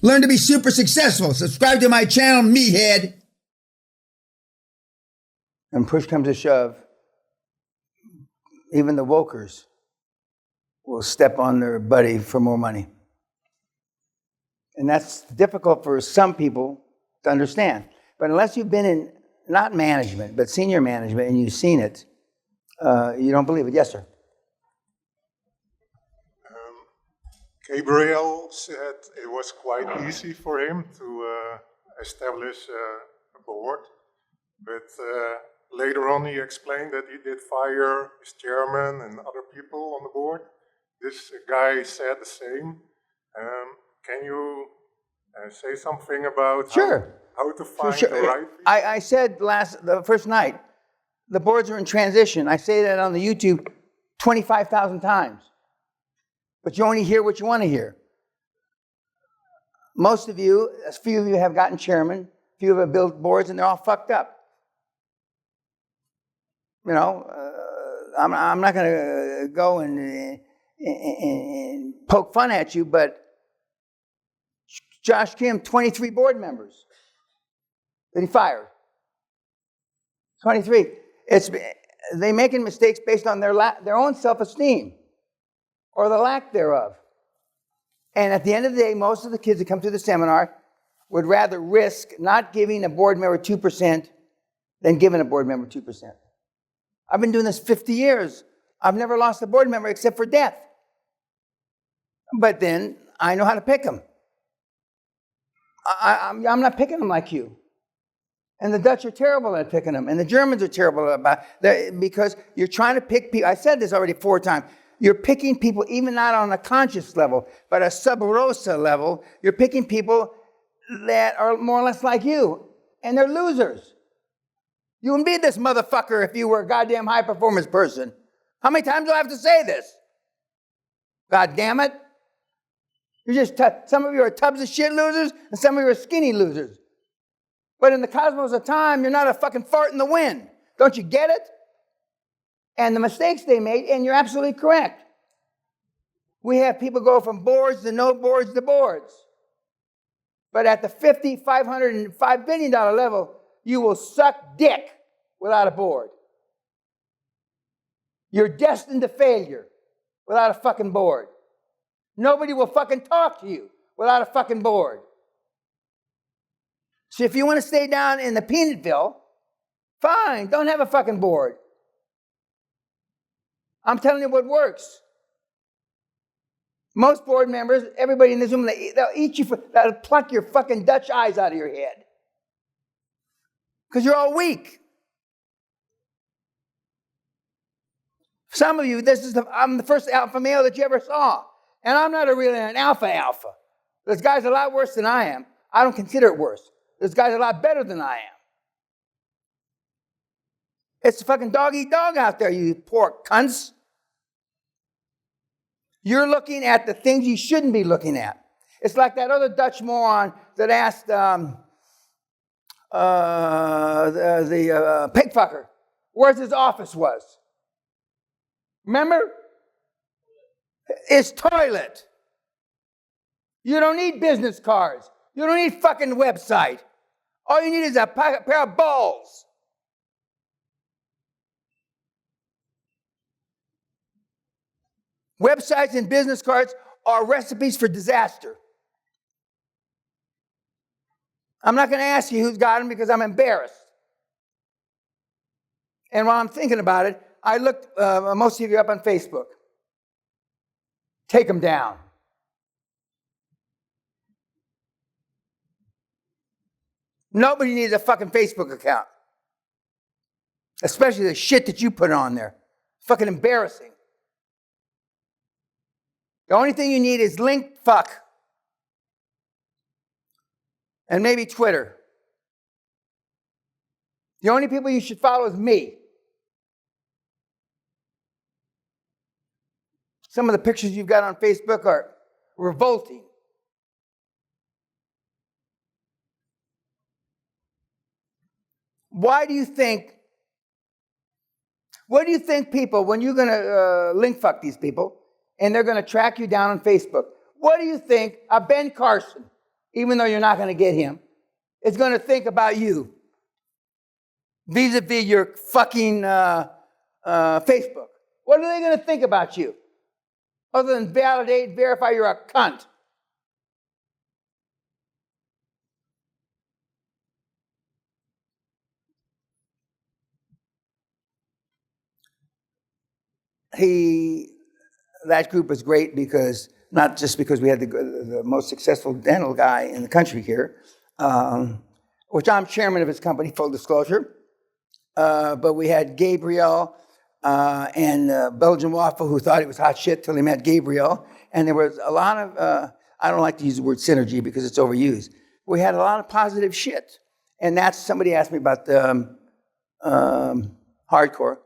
Learn to be super successful. Subscribe to my channel, meathead. And push comes to shove, even the wokers will step on their buddy for more money. And that's difficult for some people to understand. But unless you've been in, not management, but senior management, and you've seen it, you don't believe it. Yes, sir. Gabriel said it was quite easy for him to establish a board, but later on he explained that he did fire his chairman and other people on the board. This guy said the same. Can you say something about how to find the right people? I said the first night, the boards are in transition. I say that on the YouTube 25,000 times. But you only hear what you want to hear. Most of you, a few of you have gotten chairman, a few have built boards, and they're all fucked up. You know, I'm not going to go and poke fun at you, but Josh Kim, 23 board members that he fired. 23. They're making mistakes based on their own self-esteem or the lack thereof. And at the end of the day, most of the kids that come to the seminar would rather risk not giving a board member 2% than giving a board member 2%. I've been doing this 50 years. I've never lost a board member except for death. But then I know how to pick them. I'm not picking them like you. And the Dutch are terrible at picking them. And the Germans are terrible about it because you're trying to pick people. I said this already 4 times. You're picking people, even not on a conscious level, but a sub rosa level. You're picking people that are more or less like you. And they're losers. You wouldn't be this motherfucker if you were a goddamn high-performance person. How many times do I have to say this? God damn it. You're just some of you are tubs of shit losers, and some of you are skinny losers. But in the cosmos of time, you're not a fucking fart in the wind. Don't you get it? And the mistakes they made, and you're absolutely correct. We have people go from boards to no boards to boards. But at the $50, $500, and $5 billion level, you will suck dick without a board. You're destined to failure without a fucking board. Nobody will fucking talk to you without a fucking board. So if you want to stay down in the Peanutville, fine, don't have a fucking board. I'm telling you what works. Most board members, everybody in this room, they'll eat you, they'll pluck your fucking Dutch eyes out of your head. Because you're all weak. Some of you, I'm the first alpha male that you ever saw. And I'm not really an alpha. This guy's a lot worse than I am. I don't consider it worse. This guy's a lot better than I am. It's fucking dog eat dog out there, you poor cunts. You're looking at the things you shouldn't be looking at. It's like that other Dutch moron that asked the pig fucker where his office was. Remember? It's toilet. You don't need business cards. You don't need fucking website. All you need is a pair of balls. Websites and business cards are recipes for disaster. I'm not going to ask you who's got them because I'm embarrassed. And while I'm thinking about it, I looked most of you up on Facebook. Take them down. Nobody needs a fucking Facebook account. Especially the shit that you put on there. Fucking embarrassing. The only thing you need is link fuck. And maybe Twitter. The only people you should follow is me. Some of the pictures you've got on Facebook are revolting. What do you think people, when you're going to link fuck these people, and they're going to track you down on Facebook, what do you think of Ben Carson, even though you're not going to get him, is going to think about you vis-a-vis your fucking Facebook. What are they going to think about you? Other than validate, verify you're a cunt. That group was great because, not just because we had the most successful dental guy in the country here, which I'm chairman of his company, full disclosure, but we had Gabriel and Belgian Waffle, who thought he was hot shit till he met Gabriel, and there was a lot of, I don't like to use the word synergy because it's overused. We had a lot of positive shit, and that's, somebody asked me about the hardcore,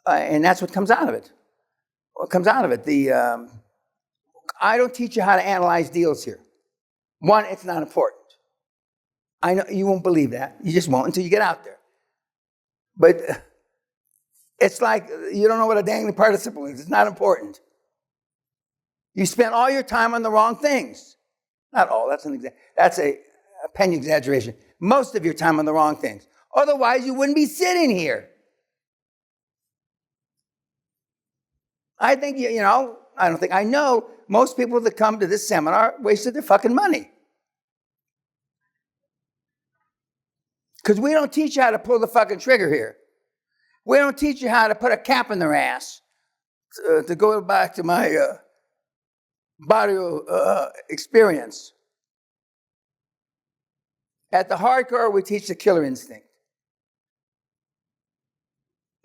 and that's what comes out of it. What comes out of it? I don't teach you how to analyze deals here. One, it's not important. I know you won't believe that. You just won't until you get out there. But it's like you don't know what a dangling participle is. It's not important. You spend all your time on the wrong things. Not all. That's a Peña exaggeration. Most of your time on the wrong things. Otherwise, you wouldn't be sitting here. I think, I know most people that come to this seminar wasted their fucking money. Because we don't teach you how to pull the fucking trigger here. We don't teach you how to put a cap in their ass. To go back to my barrio experience. At the hardcore, we teach the killer instinct.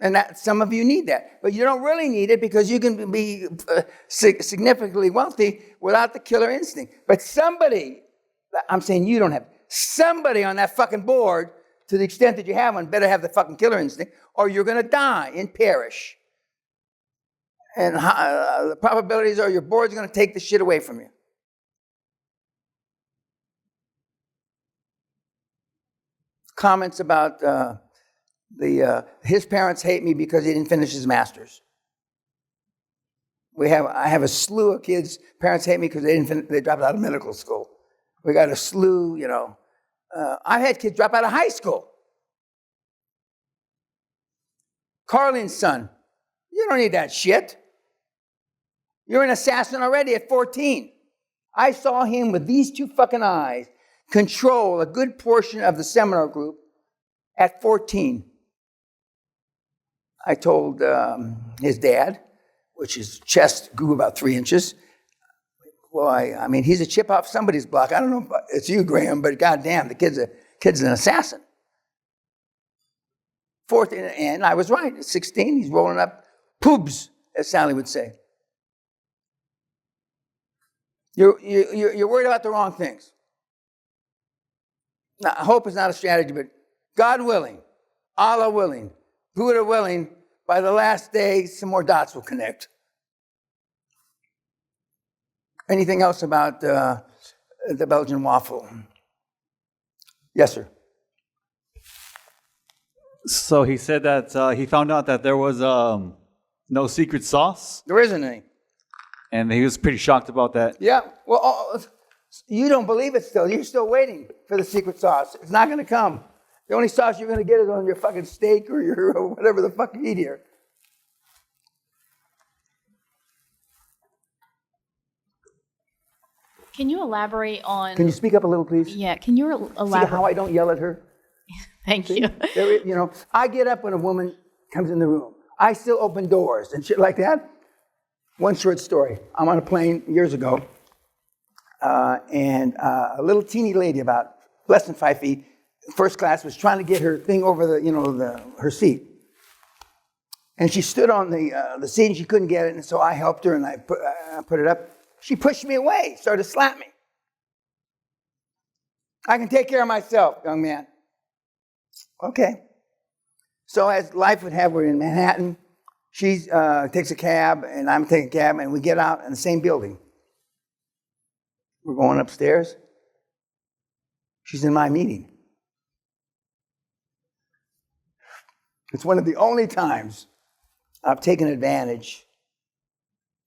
And that some of you need that. But you don't really need it because you can be significantly wealthy without the killer instinct. But somebody, I'm saying you don't have, somebody on that fucking board, to the extent that you have one, better have the fucking killer instinct, or you're going to die and perish. And the probabilities are your board's going to take the shit away from you. Comments about his parents hate me because he didn't finish his master's. I have a slew of kids. Parents hate me because they dropped out of medical school. We got a slew, I've had kids drop out of high school. Carlin's son, you don't need that shit. You're an assassin already at 14. I saw him with these two fucking eyes control a good portion of the seminar group at 14. I told his dad, which his chest grew about 3 inches. Well, I mean, he's a chip off somebody's block. I don't know if it's you, Graham, but goddamn, the kid's an assassin. 14, and I was right. At 16, he's rolling up poobs, as Sally would say. You're worried about the wrong things. Now, hope is not a strategy, but God willing, Allah willing, Buddha willing, by the last day, some more dots will connect. Anything else about the Belgian waffle? Yes, sir. So he said that he found out that there was no secret sauce. There isn't any. And he was pretty shocked about that. Yeah. Well, you don't believe it still. You're still waiting for the secret sauce. It's not going to come. The only sauce you're going to get is on your fucking steak or your whatever the fuck you eat here. Can you elaborate on... Can you speak up a little, please? Yeah, can you elaborate? See how I don't yell at her? Thank you. I get up when a woman comes in the room. I still open doors and shit like that. One short story. I'm on a plane years ago, and a little teeny lady, about less than 5 feet, first class, was trying to get her thing over her seat. And she stood on the seat and she couldn't get it, and so I helped her and I put it up. She pushed me away, started to slap me. I can take care of myself, young man. Okay. So as life would have, we're in Manhattan. She takes a cab, and I'm taking a cab, and we get out in the same building. We're going upstairs. She's in my meeting. It's one of the only times I've taken advantage,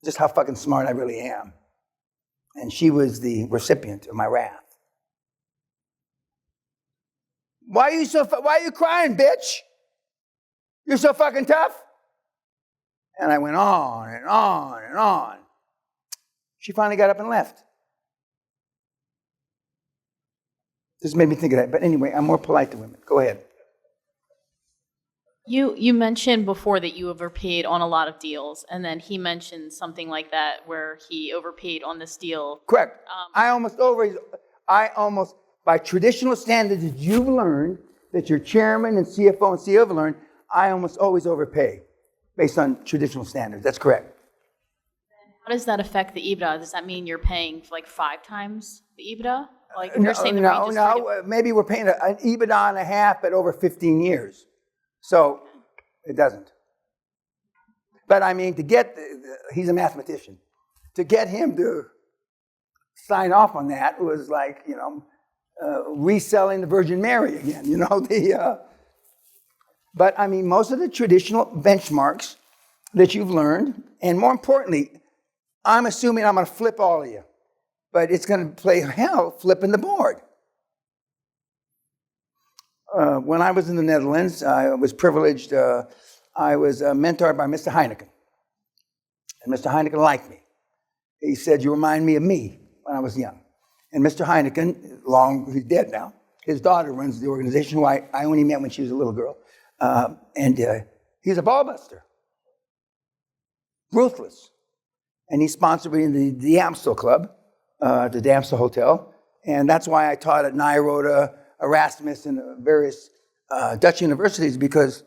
just how fucking smart I really am. And she was the recipient of my wrath. Why are you crying, bitch? You're so fucking tough? And I went on and on and on. She finally got up and left. This made me think of that. But anyway, I'm more polite to women. Go ahead. You mentioned before that you overpaid on a lot of deals, and then he mentioned something like that where he overpaid on this deal. Correct. I almost, by traditional standards that you've learned, that your chairman and CFO and CEO have learned, I almost always overpay based on traditional standards. That's correct. How does that affect the EBITDA? Does that mean you're paying like 5 times the EBITDA? Like if you're saying the range is 30 maybe we're paying an EBITDA and a half, but over 15 years. So it doesn't. But I mean, he's a mathematician. To get him to sign off on that was like, reselling the Virgin Mary again, But I mean, most of the traditional benchmarks that you've learned, and more importantly, I'm assuming I'm going to flip all of you, but it's going to play hell flipping the board. When I was in the Netherlands, I was privileged. I was mentored by Mr. Heineken. And Mr. Heineken liked me. He said, you remind me of me when I was young. And Mr. Heineken, he's dead now, his daughter runs the organization, who I only met when she was a little girl. And he's a ball buster. Ruthless. And he sponsored me in the Amstel Club, the Amstel Hotel. And that's why I taught at Nyenrode, Erasmus, and various Dutch universities, because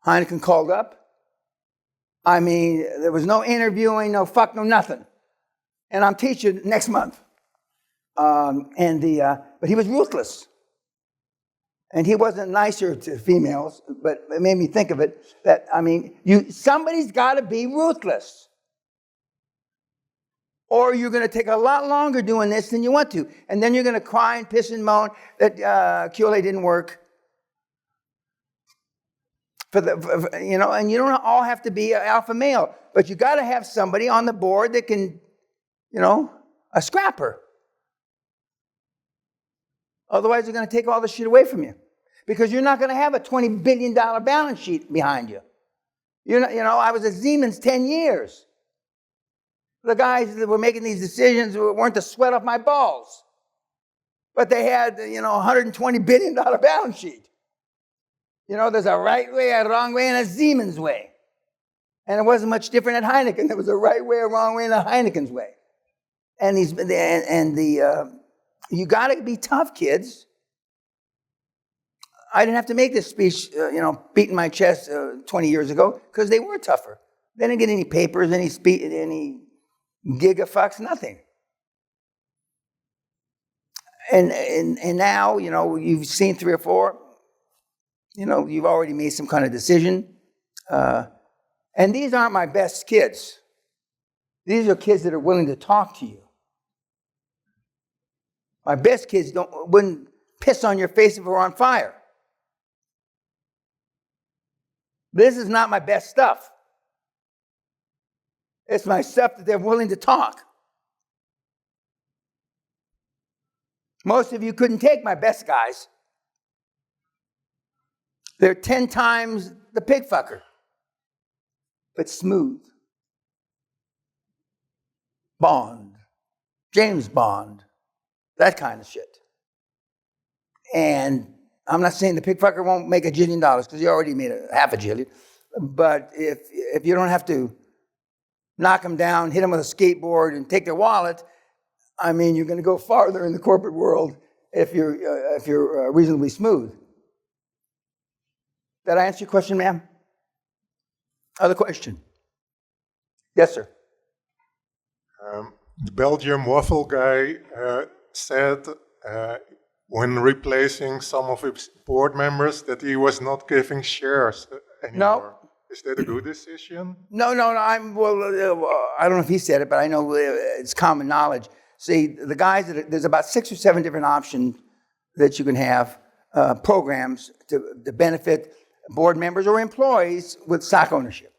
Heineken called up. I mean, there was no interviewing, no nothing. And I'm teaching next month. But he was ruthless. And he wasn't nicer to females, but it made me think of it, that, I mean, somebody's got to be ruthless. Or you're going to take a lot longer doing this than you want to. And then you're going to cry and piss and moan that QLA didn't work. And you don't all have to be an alpha male, but you got to have somebody on the board that can, a scrapper. Otherwise, they're going to take all the shit away from you, because you're not going to have a $20 billion balance sheet behind you. I was at Siemens 10 years. The guys that were making these decisions weren't the sweat off my balls, but they had, $120 billion balance sheet. There's a right way, a wrong way, and a Siemens way. And it wasn't much different at Heineken. There was a right way, a wrong way, and a Heineken's way. And you got to be tough, kids. I didn't have to make this speech, beating my chest 20 years ago, because they were tougher. They didn't get any papers, any gigafucks, nothing. And now, you've seen 3 or 4. You've already made some kind of decision. And these aren't my best kids. These are kids that are willing to talk to you. My best kids wouldn't piss on your face if it were on fire. This is not my best stuff. It's my stuff that they're willing to talk. Most of you couldn't take my best guys. They're 10 times the pig fucker, but smooth. Bond, James Bond, that kind of shit. And I'm not saying the pig fucker won't make $1 jillion, because he already made half a jillion. But if you don't have to knock them down, hit them with a skateboard, and take their wallet, I mean, you're going to go farther in the corporate world if you're reasonably smooth. Did I answer your question, ma'am? Other question? Yes, sir. The Belgium waffle guy said when replacing some of his board members that he was not giving shares anymore. No. Is that a good decision? No. I don't know if he said it, but I know it's common knowledge. See, the guys, there's about 6 or 7 different options that you can have, programs to benefit board members or employees with stock ownership.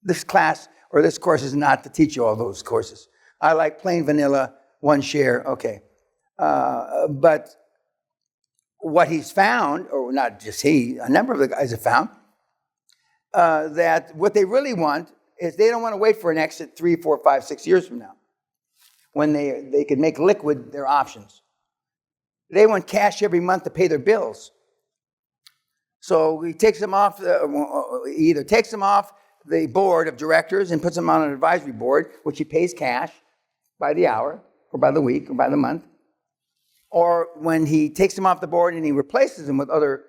This class or this course is not to teach you all those courses. I like plain vanilla, 1 share, okay. But what he's found, or not just he, a number of the guys have found, that what they really want is they don't want to wait for an exit 3, 4, 5, 6 years from now, when they could make liquid their options. They want cash every month to pay their bills. So he takes them off, he either takes them off the board of directors and puts them on an advisory board, which he pays cash by the hour, or by the week, or by the month. Or when he takes them off the board and he replaces them with other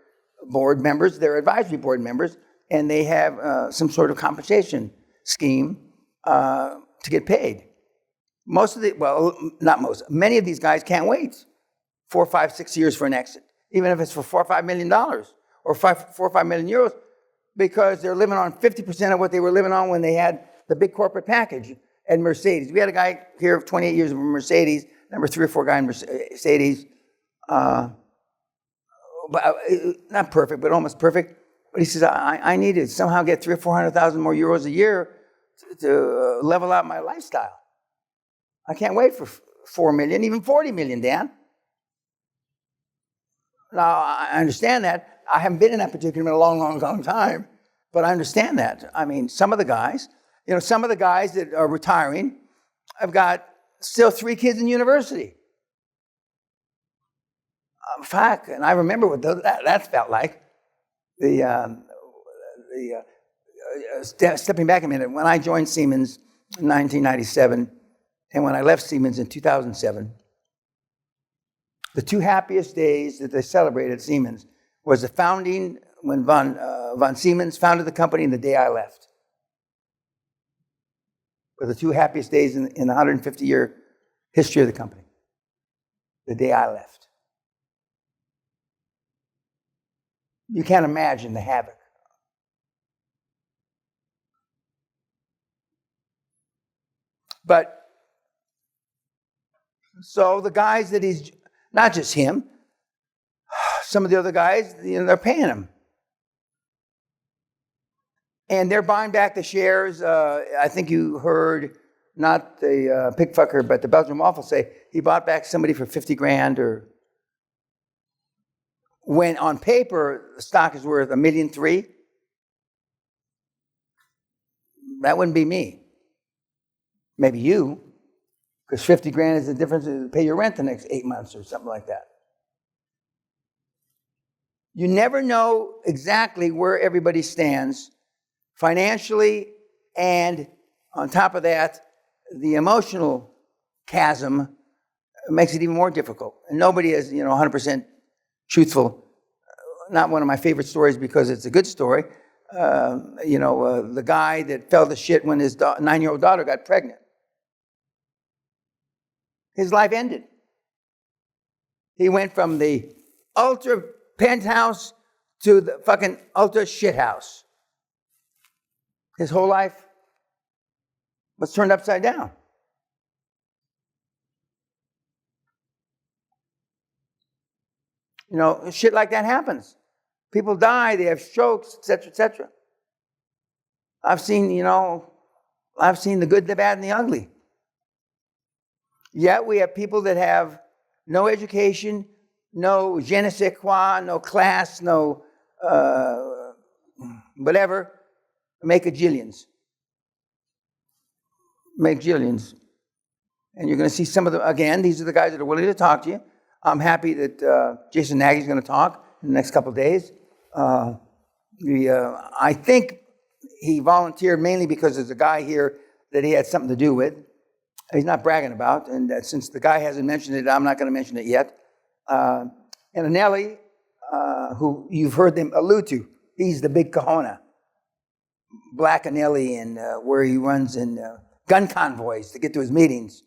board members, they're advisory board members, and they have some sort of compensation scheme to get paid. Many of these guys can't wait 4, 5, 6 years for an exit, even if it's for $4 or $5 million or 4 or 5 million euros, because they're living on 50% of what they were living on when they had the big corporate package at Mercedes. We had a guy here 28 years of Mercedes, number 3 or 4 guy in Mercedes, but not perfect, but almost perfect. But he says, I need to somehow get 300,000 or 400,000 more euros a year to level out my lifestyle. I can't wait for 4 million, even 40 million, Dan. Now, I understand that. I haven't been in that particular a long time, but I understand that. I mean, some of the guys that are retiring have got still 3 kids in university. Fuck, and I remember what that felt like. Stepping back a minute, when I joined Siemens in 1997, and when I left Siemens in 2007, the 2 happiest days that they celebrated at Siemens was the founding, when von Siemens founded the company, and the day I left. Were the 2 happiest days in the 150-year history of the company. The day I left. You can't imagine the havoc. But, so the guys that he's, not just him, some of the other guys, they're paying him. And they're buying back the shares. I think you heard, not the pigfucker, but the Belgian waffle say he bought back somebody for 50 grand, or when on paper the stock is worth $1.3 million. That wouldn't be me. Maybe you, because 50 grand is the difference to pay your rent the next 8 months or something like that. You never know exactly where everybody stands financially, and on top of that, the emotional chasm makes it even more difficult. And nobody is, 100% truthful. Not one of my favorite stories because it's a good story. The guy that fell to shit when his 9-year-old daughter got pregnant. His life ended. He went from the ultra penthouse to the fucking ultra shithouse. His whole life was turned upside down. Shit like that happens. People die, they have strokes, etc., etc. I've seen the good, the bad, and the ugly. Yet we have people that have no education, no je ne sais quoi, no class, no whatever, make jillions. Make jillions. And you're going to see some of them, again, these are the guys that are willing to talk to you. I'm happy that Jason Nagy's going to talk in the next couple of days. I think he volunteered mainly because there's a guy here that he had something to do with. He's not bragging about, and since the guy hasn't mentioned it, I'm not going to mention it yet. And Anelli, who you've heard them allude to, he's the big kahuna. Black Anelli, and where he runs in gun convoys to get to his meetings.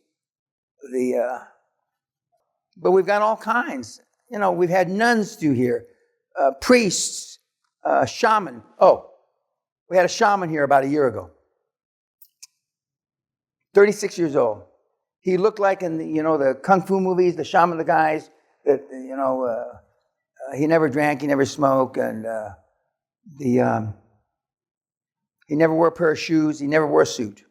But we've got all kinds. We've had nuns through here, priests, shaman. Oh, we had a shaman here about a year ago. 36 years old. He looked like in the kung fu movies, the shaman, the guys that he never drank, he never smoked, and he never wore a pair of shoes, he never wore a suit.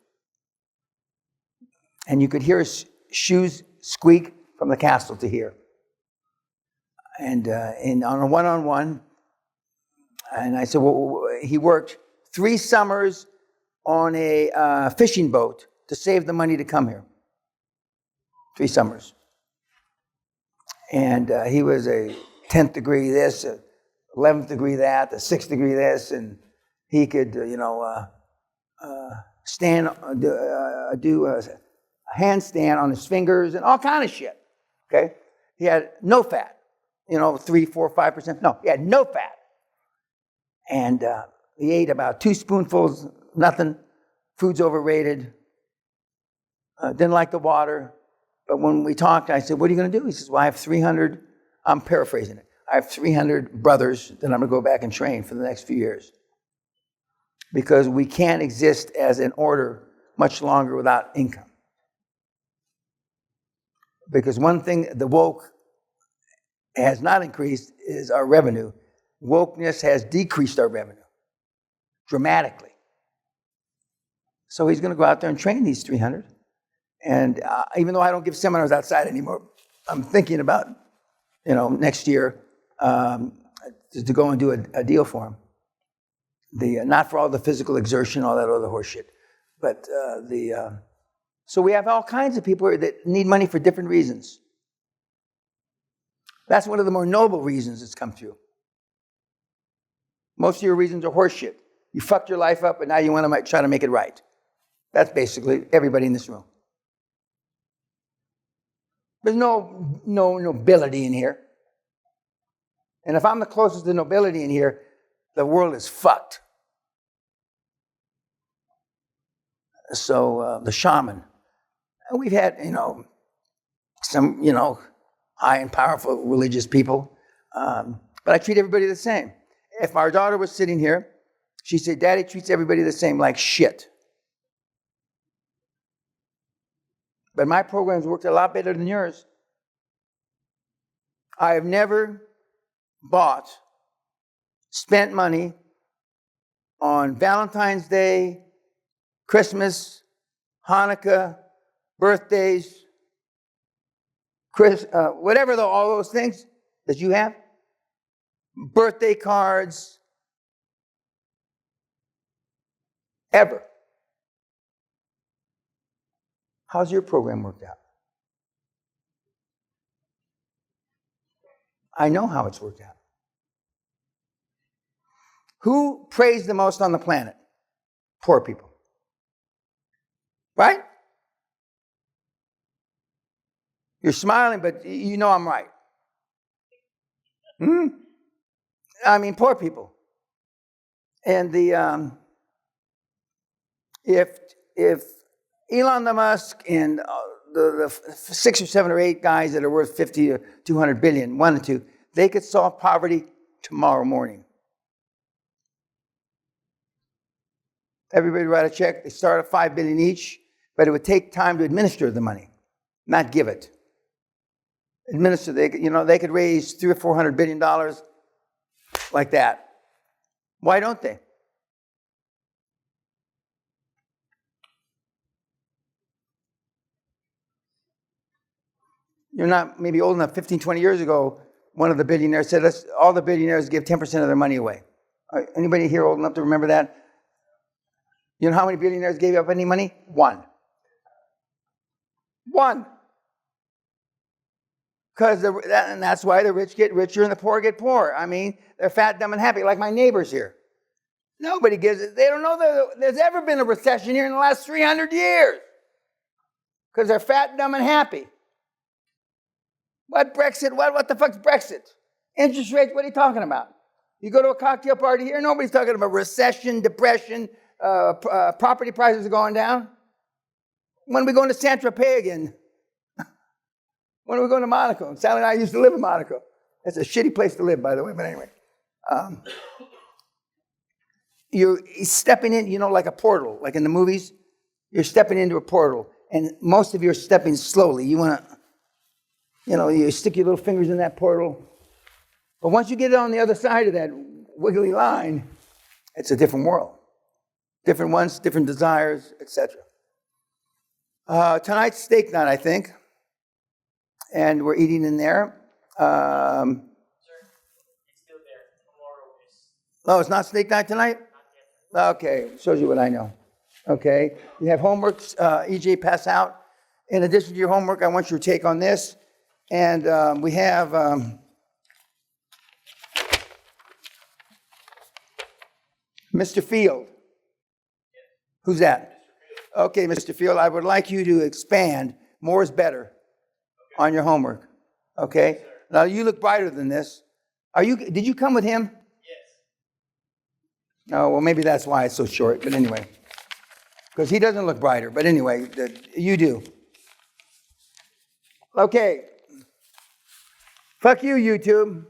And you could hear his shoes squeak from the castle to here. and on a one-on-one. And I said, well, he worked 3 summers on a fishing boat to save the money to come here. 3 summers. And he was a 10th degree this, 11th degree that, a 6th degree this, and he could, stand, do a handstand on his fingers and all kind of shit. Okay, he had no fat, 3, 4, 5%. No, he had no fat, and he ate about 2 spoonfuls, nothing. Food's overrated. Didn't like the water. But when we talked, I said, what are you going to do? He says, well, I have 300, I'm paraphrasing it. I have 300 brothers that I'm going to go back and train for the next few years. Because we can't exist as an order much longer without income. Because one thing the woke has not increased is our revenue. Wokeness has decreased our revenue dramatically. So he's going to go out there and train these 300. And even though I don't give seminars outside anymore, I'm thinking about, next year to go and do a deal for him. Not for all the physical exertion, all that other horse shit, but so we have all kinds of people that need money for different reasons. That's one of the more noble reasons it's come through. Most of your reasons are horse shit. You fucked your life up, and now you want to try to make it right. That's basically everybody in this room. There's no nobility in here. And if I'm the closest to nobility in here, the world is fucked. So the shaman. And we've had, some, high and powerful religious people. But I treat everybody the same. If our daughter was sitting here, she'd say, Daddy treats everybody the same, like shit. But my programs worked a lot better than yours. I have never spent money on Valentine's Day, Christmas, Hanukkah, birthdays, whatever all those things that you have, birthday cards, ever. How's your program worked out? I know how it's worked out. Who prays the most on the planet? Poor people. Right? You're smiling, but you know I'm right. Poor people. And if Elon Musk and the 6 or 7 or 8 guys that are worth 50 or 200 billion, 1 or 2, they could solve poverty tomorrow morning. Everybody write a check. They start at $5 billion each, but it would take time to administer the money, not give it. Administer, they could raise $300 or $400 billion like that. Why don't they? You're not maybe old enough. 15, 20 years ago, one of the billionaires said, all the billionaires give 10% of their money away. Anybody here old enough to remember that? You know how many billionaires gave up any money? 1. 1. And that's why the rich get richer and the poor get poorer. They're fat, dumb, and happy, like my neighbors here. Nobody gives it. They don't know there's ever been a recession here in the last 300 years. Because they're fat, dumb, and happy. What Brexit? What the fuck's Brexit? Interest rates, what are you talking about? You go to a cocktail party here, nobody's talking about recession, depression, property prices are going down. When are we going to Saint-Tropez again? When are we going to Monaco? Sally and I used to live in Monaco. It's a shitty place to live, by the way, but anyway. You're stepping in, like a portal, like in the movies. You're stepping into a portal, and most of you are stepping slowly. You want to, you stick your little fingers in that portal. But once you get on the other side of that wiggly line, it's a different world. Different wants, different desires, etc. Tonight's steak night, I think. And we're eating in there. Oh, it's not steak night tonight? Okay, shows you what I know. Okay, you have homework, EJ, pass out. In addition to your homework, I want your take on this. And we have Mr. Field. Who's that? Okay, Mr. Field, I would like you to expand, more is better, on your homework. Okay? Now, you look brighter than this. Did you come with him? Oh, well, maybe that's why it's so short, but anyway. Because he doesn't look brighter, but anyway, you do. Okay. Fuck you, YouTube.